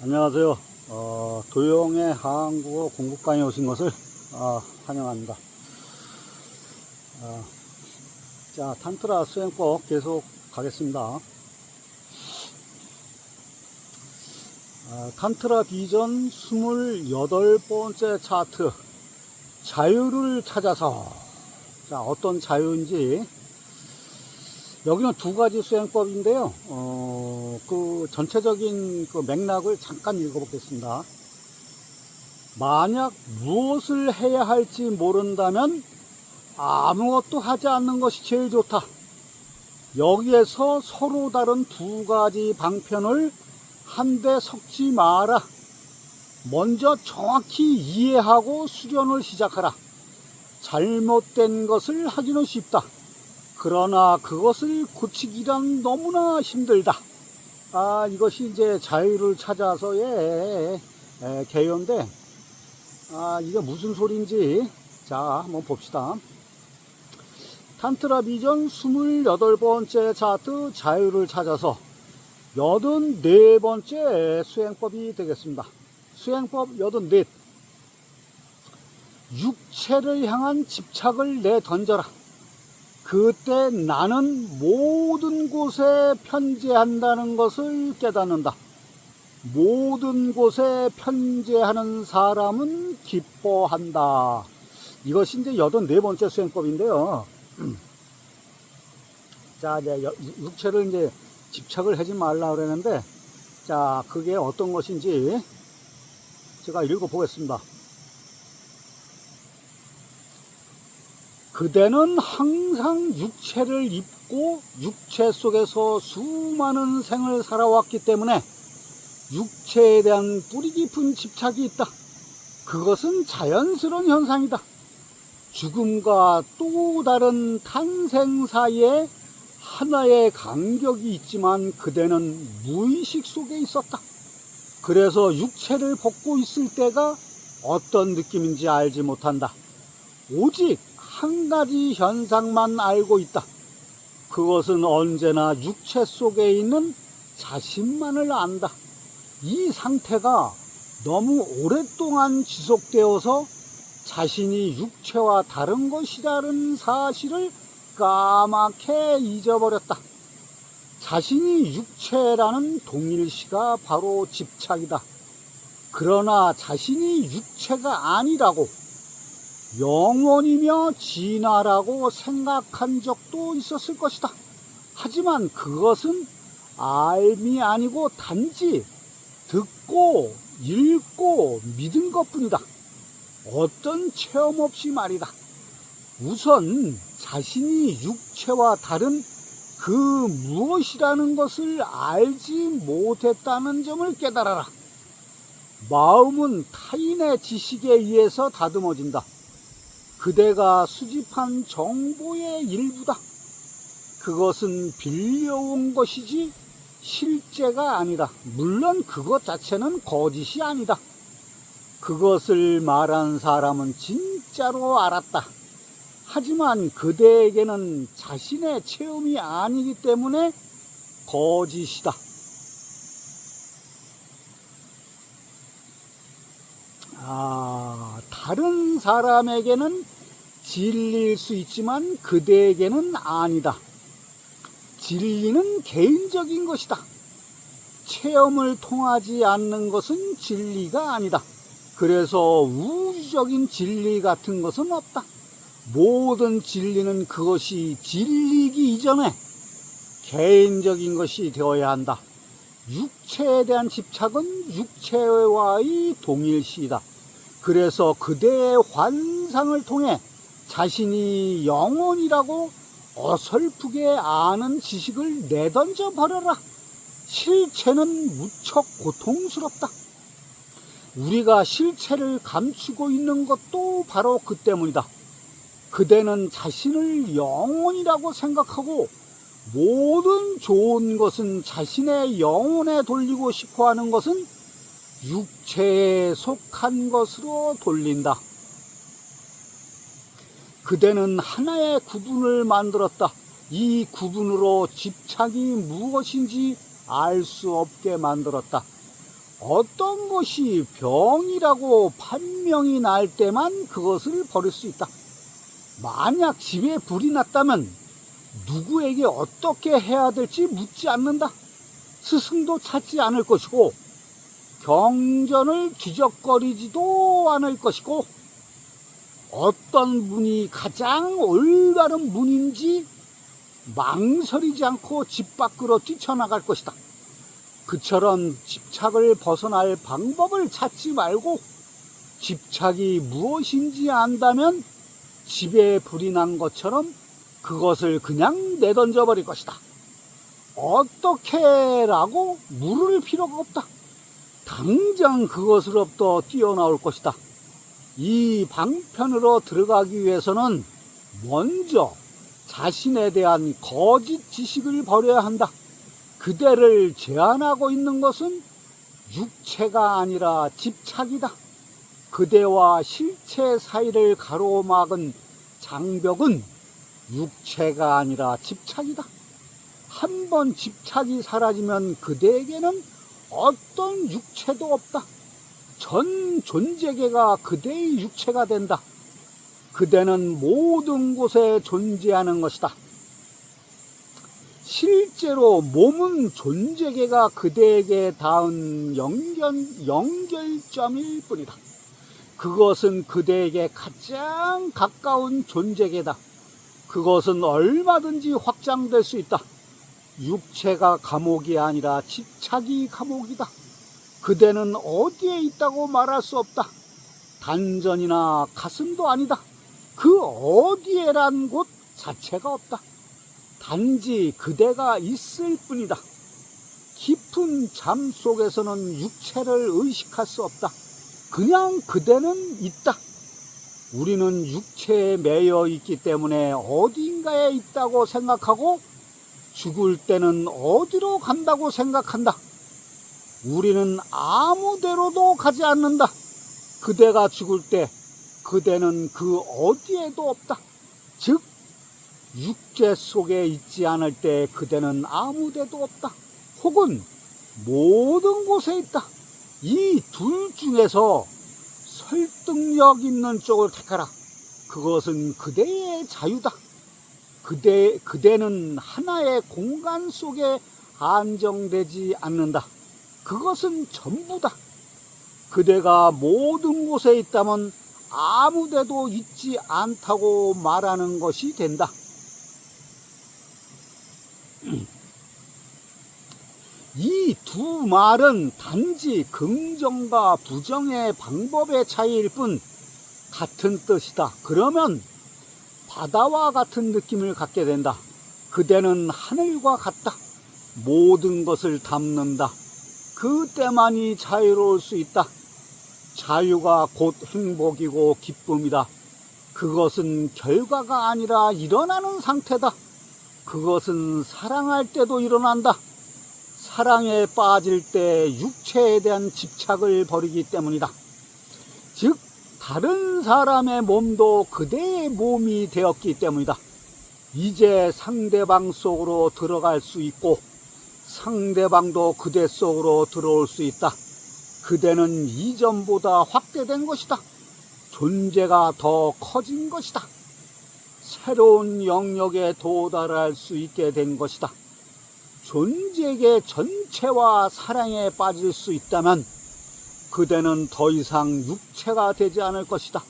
안녕하세요. 도용의 한국어 공부방에 오신 것을 환영합니다. 자, 탄트라 수행법 계속 가겠습니다. 탄트라 비전 28번째 차트, 자유를 찾아서. 자, 어떤 자유인지. 여기는 두 가지 수행법인데요. 그 전체적인 그 맥락을 잠깐 읽어보겠습니다. 만약 무엇을 해야 할지 모른다면 아무것도 하지 않는 것이 제일 좋다. 여기에서 서로 다른 두 가지 방편을 한데 섞지 마라. 먼저 정확히 이해하고 수련을 시작하라. 잘못된 것을 하기는 쉽다. 그러나 그것을 고치기란 너무나 힘들다. 이것이 이제 자유를 찾아서의 개요인데, 이게 무슨 소리인지, 자, 한번 봅시다. 탄트라 비전 28번째 차트, 자유를 찾아서 84번째 수행법이 되겠습니다. 수행법 84. 육체를 향한 집착을 내던져라. 그때 나는 모든 곳에 편재한다는 것을 깨닫는다. 모든 곳에 편재하는 사람은 기뻐한다. 이것이 이제 84번째 수행법인데요. 자, 이제 육체를 이제 집착을 하지 말라 그랬는데, 자, 그게 어떤 것인지 제가 읽어보겠습니다. 그대는 항상 육체를 입고 육체 속에서 수많은 생을 살아왔기 때문에 육체에 대한 뿌리 깊은 집착이 있다. 그것은 자연스러운 현상이다. 죽음과 또 다른 탄생 사이에 하나의 간격이 있지만 그대는 무의식 속에 있었다. 그래서 육체를 벗고 있을 때가 어떤 느낌인지 알지 못한다. 오직 한 가지 현상만 알고 있다. 그것은 언제나 육체 속에 있는 자신만을 안다. 이 상태가 너무 오랫동안 지속되어서 자신이 육체와 다른 것이라는 사실을 까맣게 잊어버렸다. 자신이 육체라는 동일시가 바로 집착이다. 그러나 자신이 육체가 아니라고, 영원이며 진화라고 생각한 적도 있었을 것이다. 하지만 그것은 알미 아니고 단지 듣고 읽고 믿은 것뿐이다. 어떤 체험 없이 말이다. 우선 자신이 육체와 다른 그 무엇이라는 것을 알지 못했다는 점을 깨달아라. 마음은 타인의 지식에 의해서 다듬어진다. 그대가 수집한 정보의 일부다. 그것은 빌려온 것이지 실제가 아니다. 물론 그것 자체는 거짓이 아니다. 그것을 말한 사람은 진짜로 알았다. 하지만 그대에게는 자신의 체험이 아니기 때문에 거짓이다. 다른 사람에게는 진리일 수 있지만 그대에게는 아니다. 진리는 개인적인 것이다. 체험을 통하지 않는 것은 진리가 아니다. 그래서 우주적인 진리 같은 것은 없다. 모든 진리는 그것이 진리이기 이전에 개인적인 것이 되어야 한다. 육체에 대한 집착은 육체와의 동일시이다. 그래서 그대의 환상을 통해 자신이 영혼이라고 어설프게 아는 지식을 내던져 버려라. 실체는 무척 고통스럽다. 우리가 실체를 감추고 있는 것도 바로 그 때문이다. 그대는 자신을 영혼이라고 생각하고 모든 좋은 것은 자신의 영혼에 돌리고 싶어하는 것은 육체에 속한 것으로 돌린다. 그대는 하나의 구분을 만들었다. 이 구분으로 집착이 무엇인지 알 수 없게 만들었다. 어떤 것이 병이라고 판명이 날 때만 그것을 버릴 수 있다. 만약 집에 불이 났다면 누구에게 어떻게 해야 될지 묻지 않는다. 스승도 찾지 않을 것이고 경전을 뒤적거리지도 않을 것이고 어떤 문이 가장 올바른 문인지 망설이지 않고 집 밖으로 뛰쳐나갈 것이다. 그처럼 집착을 벗어날 방법을 찾지 말고 집착이 무엇인지 안다면 집에 불이 난 것처럼 그것을 그냥 내던져 버릴 것이다. 어떻게 라고 물을 필요가 없다. 당장 그것으로부터 뛰어나올 것이다. 이 방편으로 들어가기 위해서는 먼저 자신에 대한 거짓 지식을 버려야 한다. 그대를 제한하고 있는 것은 육체가 아니라 집착이다. 그대와 실체 사이를 가로막은 장벽은 육체가 아니라 집착이다. 한번 집착이 사라지면 그대에게는 어떤 육체도 없다. 전 존재계가 그대의 육체가 된다. 그대는 모든 곳에 존재하는 것이다. 실제로 몸은 존재계가 그대에게 닿은 연결점일 뿐이다. 그것은 그대에게 가장 가까운 존재계다. 그것은 얼마든지 확장될 수 있다. 육체가 감옥이 아니라 집착이 감옥이다. 그대는 어디에 있다고 말할 수 없다. 단전이나 가슴도 아니다. 그 어디에란 곳 자체가 없다. 단지 그대가 있을 뿐이다. 깊은 잠 속에서는 육체를 의식할 수 없다. 그냥 그대는 있다. 우리는 육체에 매여 있기 때문에 어딘가에 있다고 생각하고 죽을 때는 어디로 간다고 생각한다. 우리는 아무 데로도 가지 않는다. 그대가 죽을 때 그대는 그 어디에도 없다. 즉 육체 속에 있지 않을 때 그대는 아무 데도 없다. 혹은 모든 곳에 있다. 이 둘 중에서 설득력 있는 쪽을 택하라. 그것은 그대의 자유다. 그대는 하나의 공간 속에 안정되지 않는다. 그것은 전부다. 그대가 모든 곳에 있다면 아무 데도 있지 않다고 말하는 것이 된다. 이 두 말은 단지 긍정과 부정의 방법의 차이일 뿐 같은 뜻이다. 그러면 바다와 같은 느낌을 갖게 된다. 그대는 하늘과 같다. 모든 것을 담는다. 그때만이 자유로울 수 있다. 자유가 곧 행복이고 기쁨이다. 그것은 결과가 아니라 일어나는 상태다. 그것은 사랑할 때도 일어난다. 사랑에 빠질 때 육체에 대한 집착을 버리기 때문이다. 즉 다른 사람의 몸도 그대의 몸이 되었기 때문이다. 이제 상대방 속으로 들어갈 수 있고 상대방도 그대 속으로 들어올 수 있다. 그대는 이전보다 확대된 것이다. 존재가 더 커진 것이다. 새로운 영역에 도달할 수 있게 된 것이다. 존재계 전체와 사랑에 빠질 수 있다면 그대는 더 이상 육체가 되지 않을 것이다.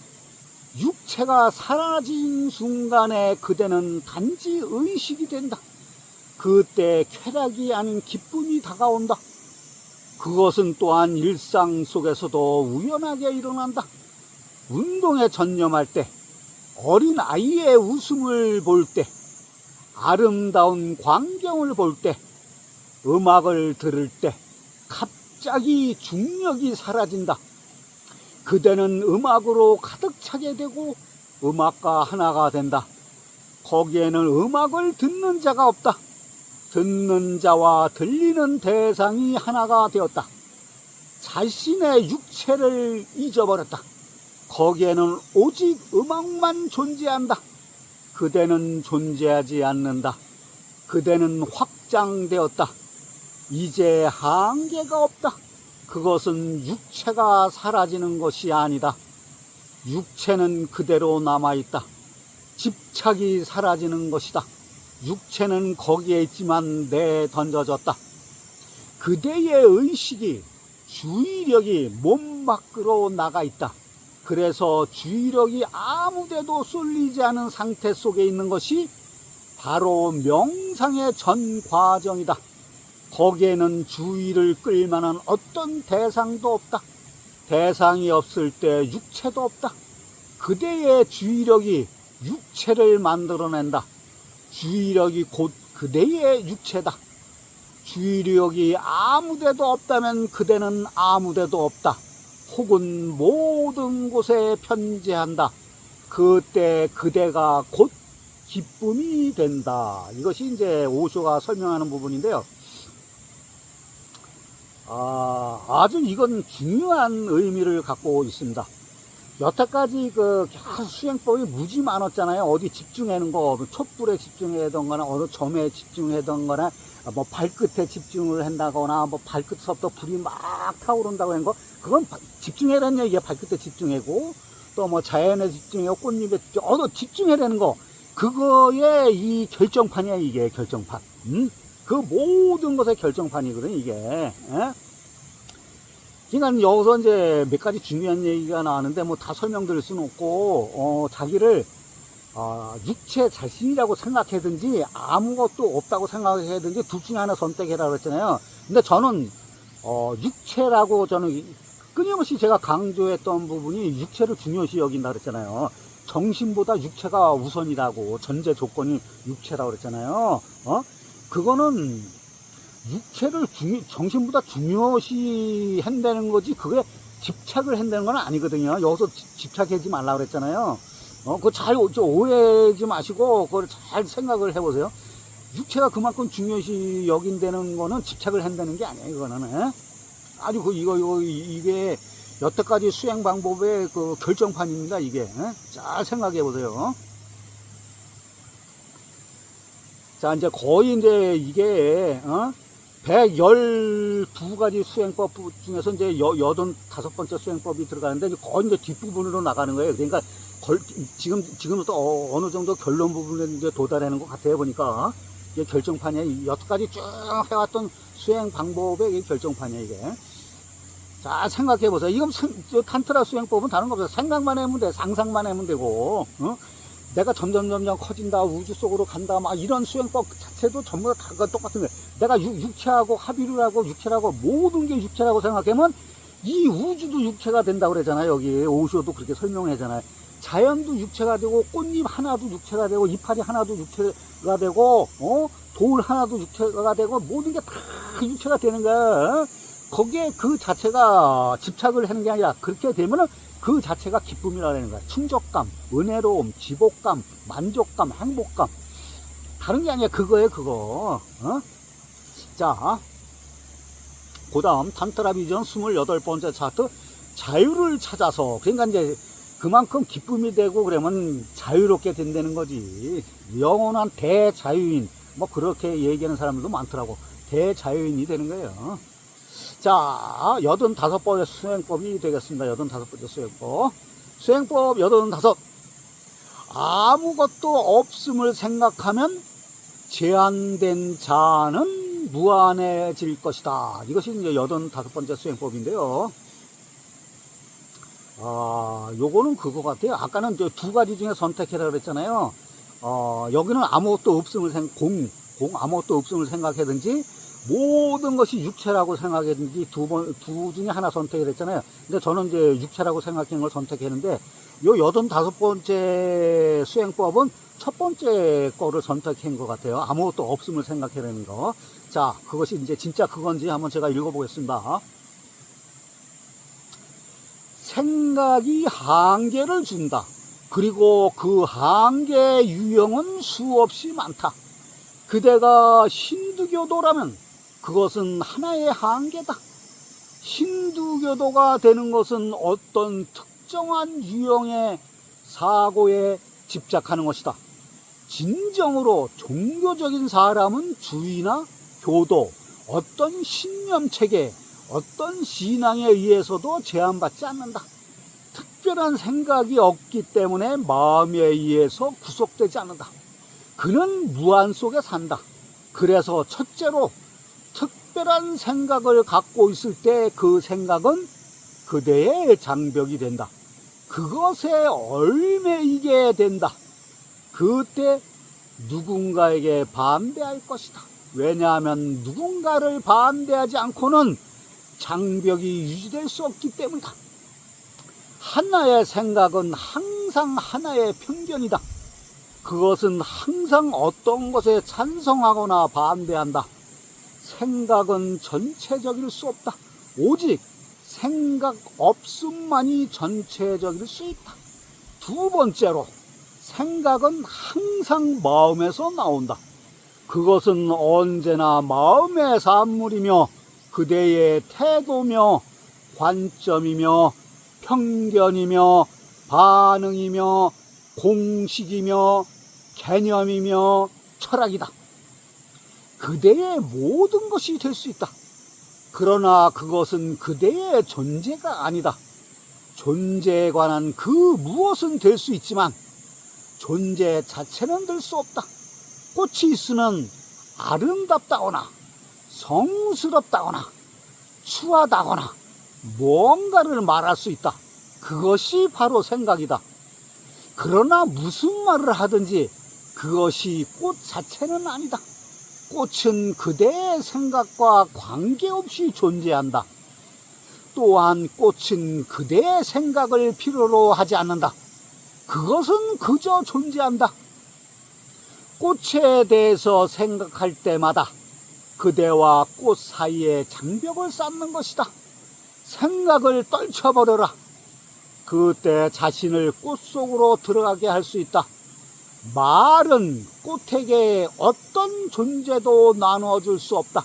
육체가 사라진 순간에 그대는 단지 의식이 된다. 그때 쾌락이 아닌 기쁨이 다가온다. 그것은 또한 일상 속에서도 우연하게 일어난다. 운동에 전념할 때, 어린 아이의 웃음을 볼 때, 아름다운 광경을 볼 때, 음악을 들을 때 갑자기 중력이 사라진다. 그대는 음악으로 가득 차게 되고 음악과 하나가 된다. 거기에는 음악을 듣는 자가 없다. 듣는 자와 들리는 대상이 하나가 되었다. 자신의 육체를 잊어버렸다. 거기에는 오직 음악만 존재한다. 그대는 존재하지 않는다. 그대는 확장되었다. 이제 한계가 없다. 그것은 육체가 사라지는 것이 아니다. 육체는 그대로 남아있다. 집착이 사라지는 것이다. 육체는 거기에 있지만 내던져졌다. 그대의 의식이, 주의력이 몸 밖으로 나가 있다. 그래서 주의력이 아무데도 쏠리지 않은 상태 속에 있는 것이 바로 명상의 전 과정이다. 거기에는 주의를 끌만한 어떤 대상도 없다. 대상이 없을 때 육체도 없다. 그대의 주의력이 육체를 만들어낸다. 주의력이 곧 그대의 육체다. 주의력이 아무데도 없다면 그대는 아무데도 없다. 혹은 모든 곳에 편재한다. 그때 그대가 곧 기쁨이 된다. 이것이 이제 오쇼가 설명하는 부분인데요. 아주 이건 중요한 의미를 갖고 있습니다. 여태까지 그 수행법이 무지 많았잖아요. 어디 집중하는 거, 촛불에 집중하던 거나 어느 점에 집중하던 거나 뭐 발끝에 집중을 한다거나 뭐 발끝서부터 불이 막 타오른다고 한 거, 그건 집중해라는 얘기야. 발끝에 집중하고 또 뭐 자연에 집중하고 꽃잎에 집중, 어느 집중해라는 거, 그거의 이 결정판이야. 이게 결정판. 그 모든 것의 결정판이거든 이게. 에? 그러니까 여기서 이제 몇 가지 중요한 얘기가 나왔는데 뭐 다 설명드릴 수는 없고, 자기를 육체 자신이라고 생각하든지 아무것도 없다고 생각하든지 둘 중에 하나 선택해라 그랬잖아요. 근데 저는 육체라고 저는 끊임없이 제가 강조했던 부분이 육체를 중요시 여긴다 그랬잖아요. 정신보다 육체가 우선이라고, 전제 조건이 육체라고 그랬잖아요. 그거는 육체를 정신보다 중요시 한다는 거지, 그게 집착을 한다는 건 아니거든요. 여기서 집착하지 말라 그랬잖아요. 그거 잘 오해하지 마시고, 그걸 잘 생각을 해보세요. 육체가 그만큼 중요시 여긴다는 거는 집착을 한다는 게 아니에요, 이거는. 아주 이게 여태까지 수행 방법의 그 결정판입니다, 이게. 잘 생각해 보세요. 자, 이제 거의 이제 이게, 112가지 수행법 중에서 이제 85번째 수행법이 들어가는데, 거의 이제 뒷부분으로 나가는 거예요. 그러니까, 지금부터 어느 정도 결론 부분에 이제 도달하는 것 같아요, 보니까. 이게 결정판이야. 여태까지 쭉 해왔던 수행 방법의 결정판이야, 이게. 자, 생각해 보세요. 이건 탄트라 수행법은 다른 거 없어요. 생각만 하면 돼. 상상만 하면 되고, 내가 점점 커진다, 우주 속으로 간다, 막 이런 수행법 자체도 전부 다 똑같은 거예요. 내가 육체하고 합의를 하고 육체라고, 모든 게 육체라고 생각하면 이 우주도 육체가 된다고 그러잖아요. 여기 오쇼도 그렇게 설명하잖아요. 자연도 육체가 되고, 꽃잎 하나도 육체가 되고, 이파리 하나도 육체가 되고, 돌 하나도 육체가 되고, 모든 게 다 육체가 되는 거야. 거기에 그 자체가 집착을 하는 게 아니라, 그렇게 되면은 그 자체가 기쁨이라는 거야. 충족감, 은혜로움, 지복감, 만족감, 행복감. 다른 게 아니야. 그거예요, 그거. 자, 그 다음, 탄트라 비전 28번째 차트, 자유를 찾아서. 그러니까 이제 그만큼 기쁨이 되고 그러면 자유롭게 된다는 거지. 영원한 대자유인. 뭐 그렇게 얘기하는 사람들도 많더라고. 대자유인이 되는 거예요. 자, 85번째 수행법이 되겠습니다. 85번째 수행법. 수행법 85. 아무것도 없음을 생각하면 제한된 자는 무한해질 것이다. 이것이 이제 85번째 수행법인데요. 요거는 그거 같아요. 아까는 두 가지 중에 선택해라 그랬잖아요. 여기는 아무것도 없음을 아무것도 없음을 생각하든지, 모든 것이 육체라고 생각했는지 두 중에 하나 선택을 했잖아요. 근데 저는 이제 육체라고 생각하는 걸 선택했는데, 요 85번째 수행법은 첫 번째 거를 선택한 것 같아요. 아무것도 없음을 생각하는 거. 자, 그것이 이제 진짜 그건지 한번 제가 읽어보겠습니다. 생각이 한계를 준다. 그리고 그 한계의 유형은 수없이 많다. 그대가 힌두교도라면 그것은 하나의 한계다. 힌두교도가 되는 것은 어떤 특정한 유형의 사고에 집착하는 것이다. 진정으로 종교적인 사람은 주의나 교도, 어떤 신념체계, 어떤 신앙에 의해서도 제한받지 않는다. 특별한 생각이 없기 때문에 마음에 의해서 구속되지 않는다. 그는 무한 속에 산다. 그래서 첫째로 특별한 생각을 갖고 있을 때 그 생각은 그대의 장벽이 된다. 그것에 얽매이게 된다. 그때 누군가에게 반대할 것이다. 왜냐하면 누군가를 반대하지 않고는 장벽이 유지될 수 없기 때문이다. 하나의 생각은 항상 하나의 편견이다. 그것은 항상 어떤 것에 찬성하거나 반대한다. 생각은 전체적일 수 없다. 오직 생각 없음만이 전체적일 수 있다. 두 번째로 생각은 항상 마음에서 나온다. 그것은 언제나 마음의 산물이며 그대의 태도며 관점이며 편견이며 반응이며 공식이며 개념이며 철학이다. 그대의 모든 것이 될 수 있다. 그러나 그것은 그대의 존재가 아니다. 존재에 관한 그 무엇은 될 수 있지만 존재 자체는 될 수 없다. 꽃이 있으면 아름답다거나 성스럽다거나 추하다거나 뭔가를 말할 수 있다. 그것이 바로 생각이다. 그러나 무슨 말을 하든지 그것이 꽃 자체는 아니다. 꽃은 그대의 생각과 관계없이 존재한다. 또한 꽃은 그대의 생각을 필요로 하지 않는다. 그것은 그저 존재한다. 꽃에 대해서 생각할 때마다 그대와 꽃 사이에 장벽을 쌓는 것이다. 생각을 떨쳐버려라. 그때 자신을 꽃 속으로 들어가게 할 수 있다. 말은 꽃에게 어떤 존재도 나눠줄 수 없다.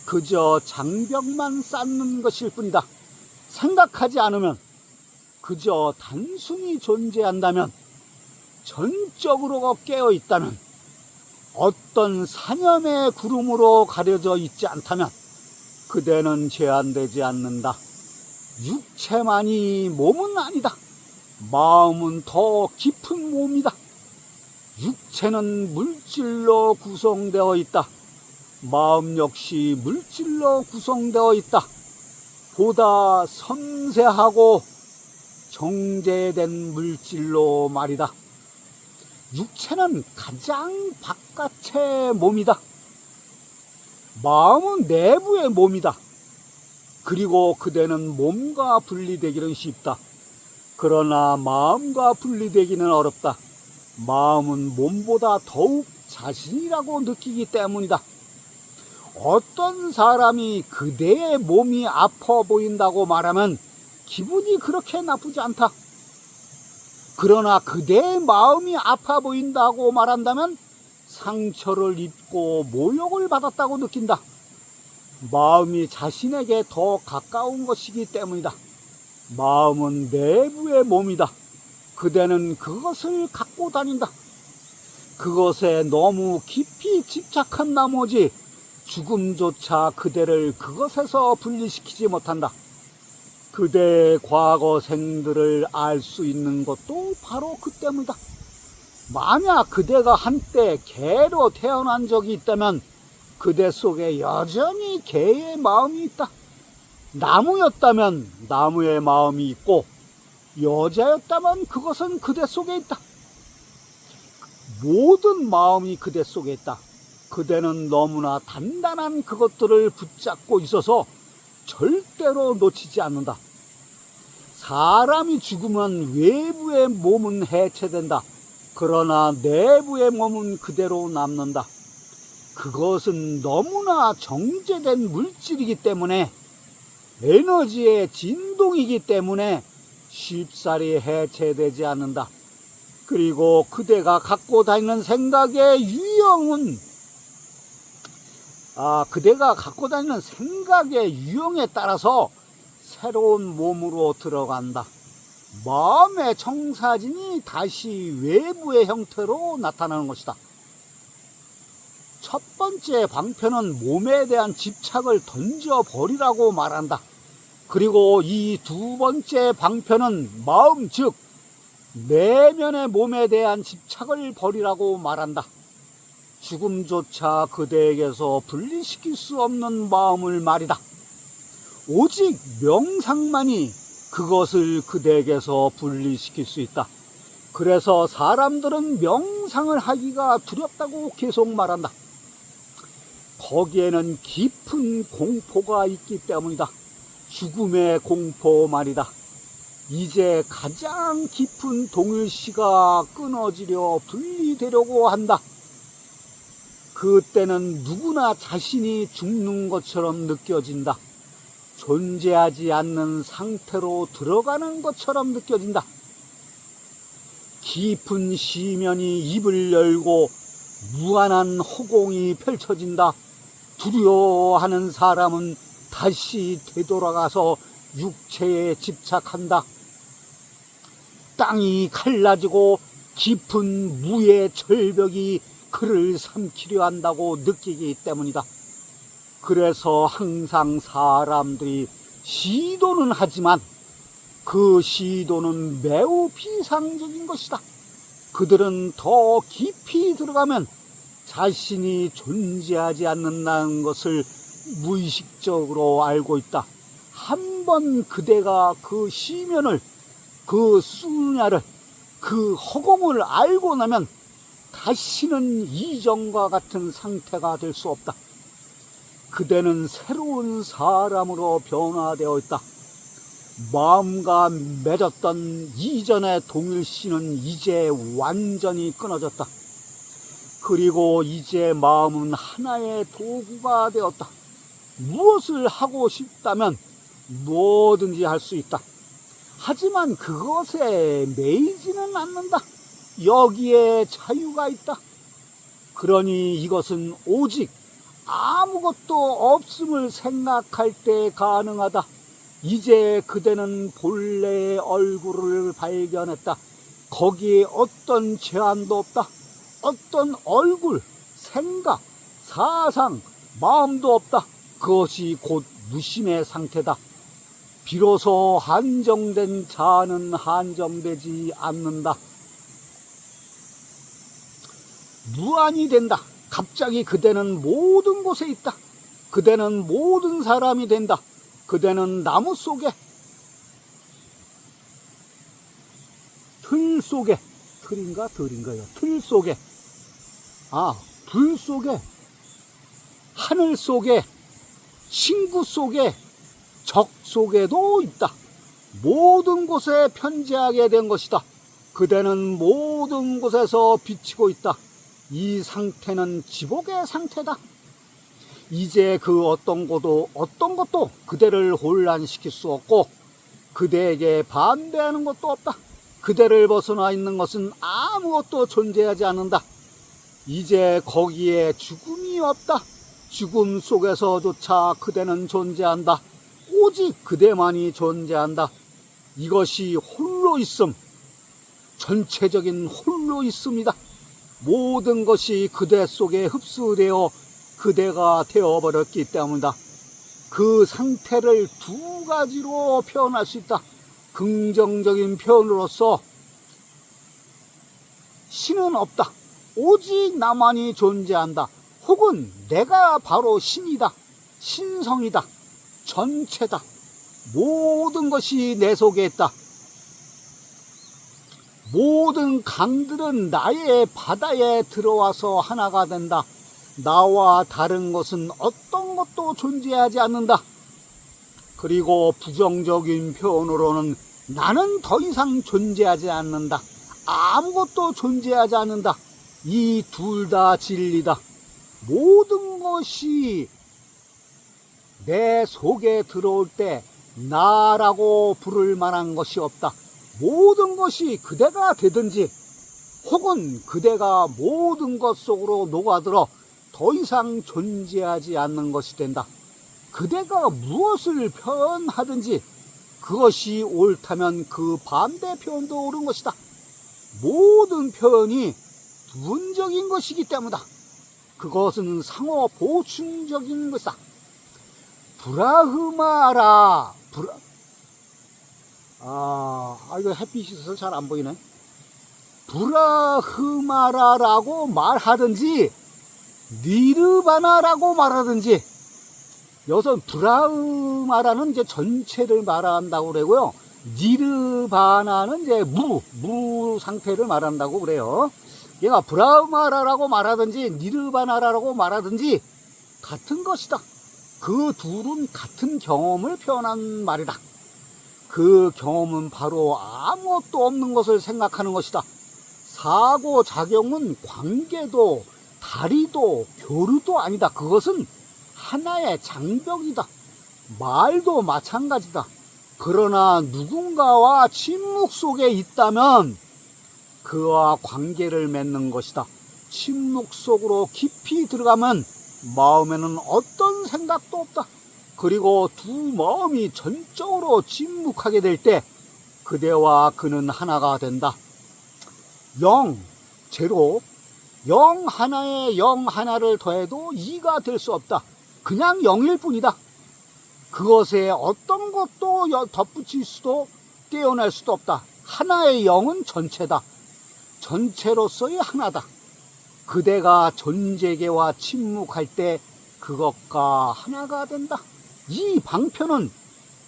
그저 장벽만 쌓는 것일 뿐이다. 생각하지 않으면, 그저 단순히 존재한다면, 전적으로 깨어 있다면, 어떤 사념의 구름으로 가려져 있지 않다면 그대는 제한되지 않는다. 육체만이 몸은 아니다. 마음은 더 깊은 몸이다. 육체는 물질로 구성되어 있다. 마음 역시 물질로 구성되어 있다. 보다 섬세하고 정제된 물질로 말이다. 육체는 가장 바깥의 몸이다. 마음은 내부의 몸이다. 그리고 그대는 몸과 분리되기는 쉽다. 그러나 마음과 분리되기는 어렵다. 마음은 몸보다 더욱 자신이라고 느끼기 때문이다. 어떤 사람이 그대의 몸이 아파 보인다고 말하면 기분이 그렇게 나쁘지 않다. 그러나 그대의 마음이 아파 보인다고 말한다면 상처를 입고 모욕을 받았다고 느낀다. 마음이 자신에게 더 가까운 것이기 때문이다. 마음은 내부의 몸이다. 그대는 그것을 갖고 다닌다. 그것에 너무 깊이 집착한 나머지 죽음조차 그대를 그것에서 분리시키지 못한다. 그대의 과거 생들을 알 수 있는 것도 바로 그 때문이다. 만약 그대가 한때 개로 태어난 적이 있다면 그대 속에 여전히 개의 마음이 있다. 나무였다면 나무의 마음이 있고 여자였다면 그것은 그대 속에 있다. 모든 마음이 그대 속에 있다. 그대는 너무나 단단한 그것들을 붙잡고 있어서 절대로 놓치지 않는다. 사람이 죽으면 외부의 몸은 해체된다. 그러나 내부의 몸은 그대로 남는다. 그것은 너무나 정제된 물질이기 때문에, 에너지의 진동이기 때문에 쉽사리 해체되지 않는다. 그리고 그대가 갖고 다니는 생각의 유형은, 그대가 갖고 다니는 생각의 유형에 따라서 새로운 몸으로 들어간다. 마음의 청사진이 다시 외부의 형태로 나타나는 것이다. 첫 번째 방편은 몸에 대한 집착을 던져버리라고 말한다. 그리고 이 두 번째 방편은 마음, 즉 내면의 몸에 대한 집착을 버리라고 말한다. 죽음조차 그대에게서 분리시킬 수 없는 마음을 말이다. 오직 명상만이 그것을 그대에게서 분리시킬 수 있다. 그래서 사람들은 명상을 하기가 두렵다고 계속 말한다. 거기에는 깊은 공포가 있기 때문이다. 죽음의 공포 말이다. 이제 가장 깊은 동일시가 끊어지려 분리되려고 한다. 그때는 누구나 자신이 죽는 것처럼 느껴진다. 존재하지 않는 상태로 들어가는 것처럼 느껴진다. 깊은 시면이 입을 열고 무한한 허공이 펼쳐진다. 두려워하는 사람은 다시 되돌아가서 육체에 집착한다. 땅이 갈라지고 깊은 무의 절벽이 그를 삼키려 한다고 느끼기 때문이다. 그래서 항상 사람들이 시도는 하지만 그 시도는 매우 비상적인 것이다. 그들은 더 깊이 들어가면 자신이 존재하지 않는다는 것을 무의식적으로 알고 있다. 한번 그대가 그 시면을, 그 수냐를, 그 허공을 알고 나면 다시는 이전과 같은 상태가 될 수 없다. 그대는 새로운 사람으로 변화되어 있다. 마음과 맺었던 이전의 동일시는 이제 완전히 끊어졌다. 그리고 이제 마음은 하나의 도구가 되었다. 무엇을 하고 싶다면 뭐든지 할 수 있다. 하지만 그것에 매이지는 않는다. 여기에 자유가 있다. 그러니 이것은 오직 아무것도 없음을 생각할 때 가능하다. 이제 그대는 본래의 얼굴을 발견했다. 거기에 어떤 제한도 없다. 어떤 얼굴, 생각, 사상, 마음도 없다. 그것이 곧 무심의 상태다. 비로소 한정된 자아는 한정되지 않는다. 무한이 된다. 갑자기 그대는 모든 곳에 있다. 그대는 모든 사람이 된다. 그대는 나무 속에, 틀 속에, 틀인가요? 틀 속에, 불 속에, 하늘 속에, 친구 속에, 적 속에도 있다. 모든 곳에 편재하게 된 것이다. 그대는 모든 곳에서 비치고 있다. 이 상태는 지복의 상태다. 이제 그 어떤 것도 그대를 혼란시킬 수 없고 그대에게 반대하는 것도 없다. 그대를 벗어나 있는 것은 아무것도 존재하지 않는다. 이제 거기에 죽음이 없다. 죽음 속에서조차 그대는 존재한다. 오직 그대만이 존재한다. 이것이 홀로 있음, 전체적인 홀로 있음이다. 모든 것이 그대 속에 흡수되어 그대가 되어버렸기 때문이다. 그 상태를 두 가지로 표현할 수 있다. 긍정적인 표현으로서 신은 없다. 오직 나만이 존재한다. 혹은 내가 바로 신이다. 신성이다. 전체다. 모든 것이 내 속에 있다. 모든 강들은 나의 바다에 들어와서 하나가 된다. 나와 다른 것은 어떤 것도 존재하지 않는다. 그리고 부정적인 표현으로는 나는 더 이상 존재하지 않는다. 아무것도 존재하지 않는다. 이 둘 다 진리다. 모든 것이 내 속에 들어올 때 나라고 부를 만한 것이 없다. 모든 것이 그대가 되든지 혹은 그대가 모든 것 속으로 녹아들어 더 이상 존재하지 않는 것이 된다. 그대가 무엇을 표현하든지 그것이 옳다면 그 반대 표현도 옳은 것이다. 모든 표현이 부분적인 것이기 때문이다. 그것은 상호 보충적인 것이다. 브라흐마라. 이거 햇빛이 있어서 잘 안 보이네. 브라흐마라라고 말하든지 니르바나라고 말하든지, 여기서 브라흐마라는 이제 전체를 말한다고 그러고요. 니르바나는 이제 무 상태를 말한다고 그래요. 얘가 브라흐마라라고 말하든지 니르바나라고 말하든지 같은 것이다. 그 둘은 같은 경험을 표현한 말이다. 그 경험은 바로 아무것도 없는 것을 생각하는 것이다. 사고작용은 관계도 다리도 교류도 아니다. 그것은 하나의 장벽이다. 말도 마찬가지다. 그러나 누군가와 침묵 속에 있다면 그와 관계를 맺는 것이다. 침묵 속으로 깊이 들어가면 마음에는 어떤 생각도 없다. 그리고 두 마음이 전적으로 침묵하게 될 때 그대와 그는 하나가 된다. 제로, 영 하나에 영 하나를 더해도 2가 될 수 없다. 그냥 0일 뿐이다. 그것에 어떤 것도 덧붙일 수도 떼어낼 수도 없다. 하나의 영은 전체다. 전체로서의 하나다. 그대가 존재계와 침묵할 때 그것과 하나가 된다. 이 방편은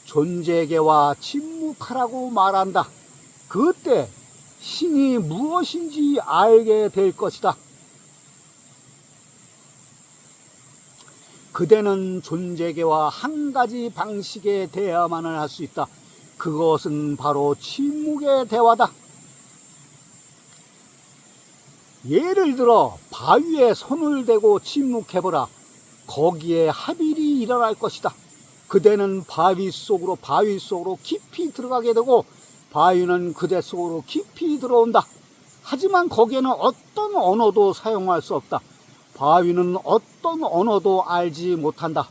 존재계와 침묵하라고 말한다. 그때 신이 무엇인지 알게 될 것이다. 그대는 존재계와 한 가지 방식의 대화만을 할 수 있다. 그것은 바로 침묵의 대화다. 예를 들어 바위에 손을 대고 침묵해보라. 거기에 합일이 일어날 것이다. 그대는 바위 속으로 깊이 들어가게 되고 바위는 그대 속으로 깊이 들어온다. 하지만 거기에는 어떤 언어도 사용할 수 없다. 바위는 어떤 언어도 알지 못한다.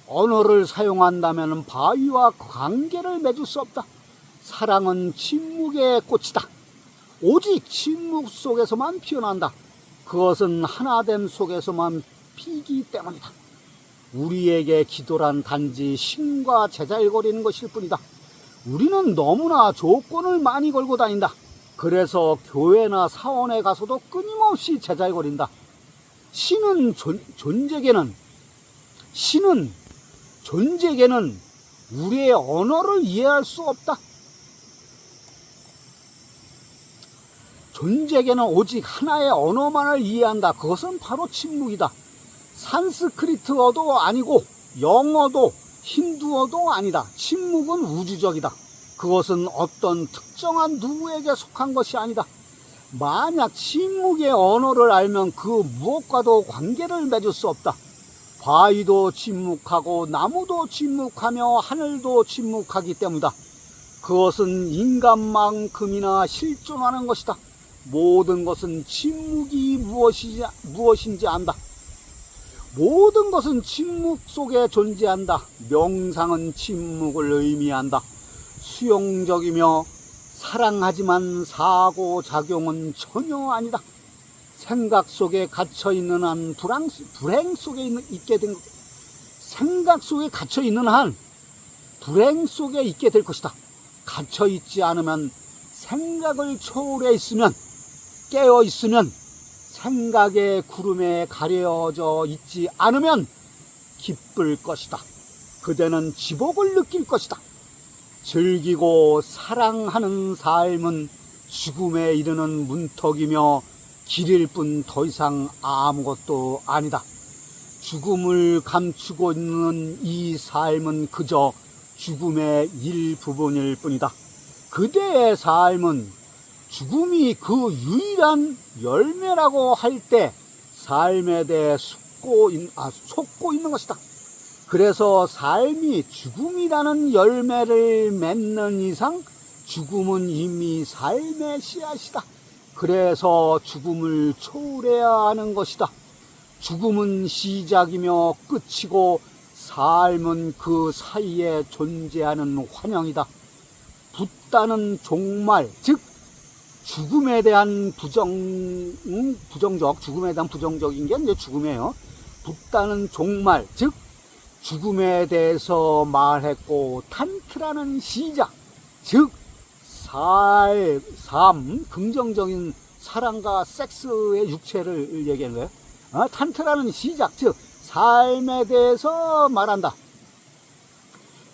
언어를 사용한다면 바위와 관계를 맺을 수 없다. 사랑은 침묵의 꽃이다. 오직 침묵 속에서만 피어난다. 그것은 하나됨 속에서만 피기 때문이다. 우리에게 기도란 단지 신과 제잘거리는 것일 뿐이다. 우리는 너무나 조건을 많이 걸고 다닌다. 그래서 교회나 사원에 가서도 끊임없이 제잘거린다. 신은 존재계는 우리의 언어를 이해할 수 없다. 존재계는 오직 하나의 언어만을 이해한다. 그것은 바로 침묵이다. 산스크리트어도 아니고 영어도 힌두어도 아니다. 침묵은 우주적이다. 그것은 어떤 특정한 누구에게 속한 것이 아니다. 만약 침묵의 언어를 알면 그 무엇과도 관계를 맺을 수 없다. 바위도 침묵하고 나무도 침묵하며 하늘도 침묵하기 때문이다. 그것은 인간만큼이나 실존하는 것이다. 모든 것은 침묵이 무엇인지 안다. 모든 것은 침묵 속에 존재한다. 명상은 침묵을 의미한다. 수용적이며 사랑하지만 사고작용은 전혀 아니다. 생각 속에 갇혀있는 한 불행 속에 있게 된 생각 속에 갇혀있는 한 불행 속에 있게 될 것이다. 갇혀있지 않으면 생각을 초월해 있으면 깨어 있으면 생각의 구름에 가려져 있지 않으면 기쁠 것이다. 그대는 지복을 느낄 것이다. 즐기고 사랑하는 삶은 죽음에 이르는 문턱이며 길일 뿐 더 이상 아무것도 아니다. 죽음을 감추고 있는 이 삶은 그저 죽음의 일부분일 뿐이다. 그대의 삶은 죽음이 그 유일한 열매라고 할 때 삶에 대해 속고 있는 것이다. 그래서 삶이 죽음이라는 열매를 맺는 이상 죽음은 이미 삶의 씨앗이다. 그래서 죽음을 초월해야 하는 것이다. 죽음은 시작이며 끝이고 삶은 그 사이에 존재하는 환영이다. 붓다는 종말, 즉 죽음에 대한 죽음에 대한 부정적인 게 이제 죽음이에요. 붓다는 종말, 즉 죽음에 대해서 말했고, 탄트라는 시작, 즉 삶, 긍정적인 사랑과 섹스의 육체를 얘기하는 거예요. 탄트라는 시작, 즉 삶에 대해서 말한다.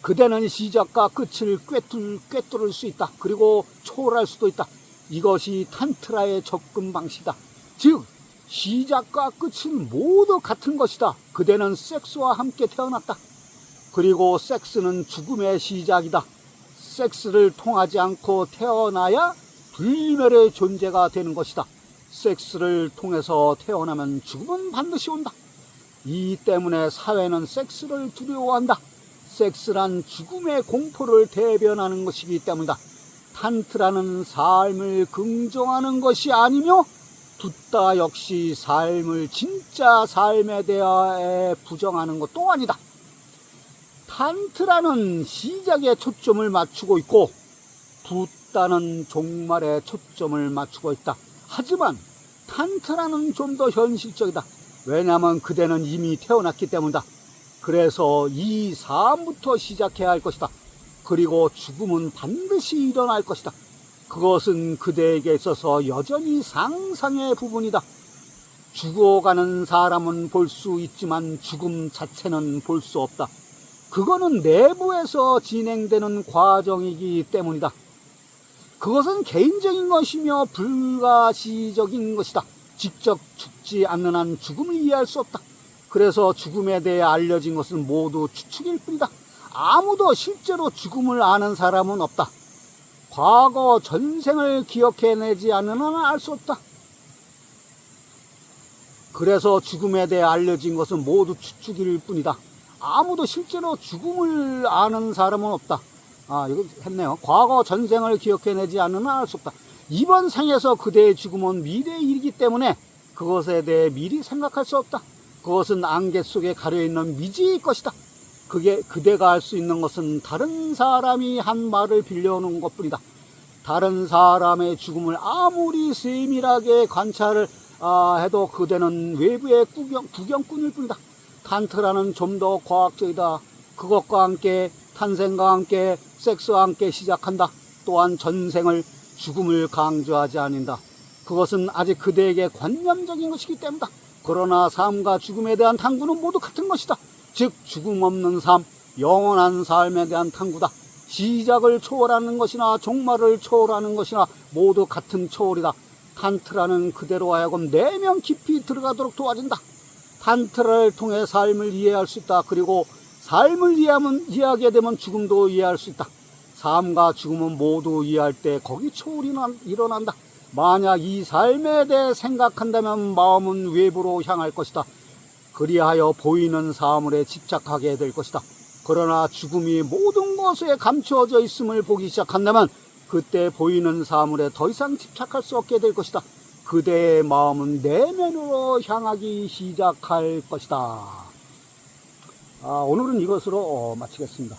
그대는 시작과 끝을 꿰뚫을 수 있다. 그리고 초월할 수도 있다. 이것이 탄트라의 접근 방식이다. 즉 시작과 끝은 모두 같은 것이다. 그대는 섹스와 함께 태어났다. 그리고 섹스는 죽음의 시작이다. 섹스를 통하지 않고 태어나야 불멸의 존재가 되는 것이다. 섹스를 통해서 태어나면 죽음은 반드시 온다. 이 때문에 사회는 섹스를 두려워한다. 섹스란 죽음의 공포를 대변하는 것이기 때문이다. 탄트라는 삶을 긍정하는 것이 아니며, 붓다 역시 삶을 진짜 삶에 대하여 부정하는 것도 아니다. 탄트라는 시작에 초점을 맞추고 있고, 붓다는 종말에 초점을 맞추고 있다. 하지만 탄트라는 좀 더 현실적이다. 왜냐하면 그대는 이미 태어났기 때문이다. 그래서 이 삶부터 시작해야 할 것이다. 그리고 죽음은 반드시 일어날 것이다. 그것은 그대에게 있어서 여전히 상상의 부분이다. 죽어가는 사람은 볼 수 있지만 죽음 자체는 볼 수 없다. 그거는 내부에서 진행되는 과정이기 때문이다. 그것은 개인적인 것이며 불가시적인 것이다. 직접 죽지 않는 한 죽음을 이해할 수 없다. 그래서 죽음에 대해 알려진 것은 모두 추측일 뿐이다. 아무도 실제로 죽음을 아는 사람은 없다. 과거 전생을 기억해내지 않는 한 알 수 없다. 그래서 죽음에 대해 알려진 것은 모두 추측일 뿐이다. 아무도 실제로 죽음을 아는 사람은 없다. 이거 했네요. 과거 전생을 기억해내지 않는 한 알 수 없다. 이번 생에서 그대의 죽음은 미래의 일이기 때문에 그것에 대해 미리 생각할 수 없다. 그것은 안개 속에 가려있는 미지의 것이다. 그대가 알 수 있는 것은 다른 사람이 한 말을 빌려오는 것뿐이다. 다른 사람의 죽음을 아무리 세밀하게 관찰을 해도 그대는 외부의 구경꾼일 뿐이다. 탄트라는 좀 더 과학적이다. 그것과 함께 탄생과 함께 섹스와 함께 시작한다. 또한 전생을 죽음을 강조하지 않는다. 그것은 아직 그대에게 관념적인 것이기 때문이다. 그러나 삶과 죽음에 대한 탐구는 모두 같은 것이다. 즉 죽음 없는 삶, 영원한 삶에 대한 탐구다. 시작을 초월하는 것이나 종말을 초월하는 것이나 모두 같은 초월이다. 탄트라는 그대로 하여금 내면 깊이 들어가도록 도와준다. 탄트라를 통해 삶을 이해할 수 있다. 그리고 삶을 이해하게 되면 죽음도 이해할 수 있다. 삶과 죽음은 모두 이해할 때 거기 초월이 일어난다. 만약 이 삶에 대해 생각한다면 마음은 외부로 향할 것이다. 그리하여 보이는 사물에 집착하게 될 것이다. 그러나 죽음이 모든 것에 감추어져 있음을 보기 시작한다면 그때 보이는 사물에 더 이상 집착할 수 없게 될 것이다. 그대의 마음은 내면으로 향하기 시작할 것이다. 오늘은 이것으로 마치겠습니다.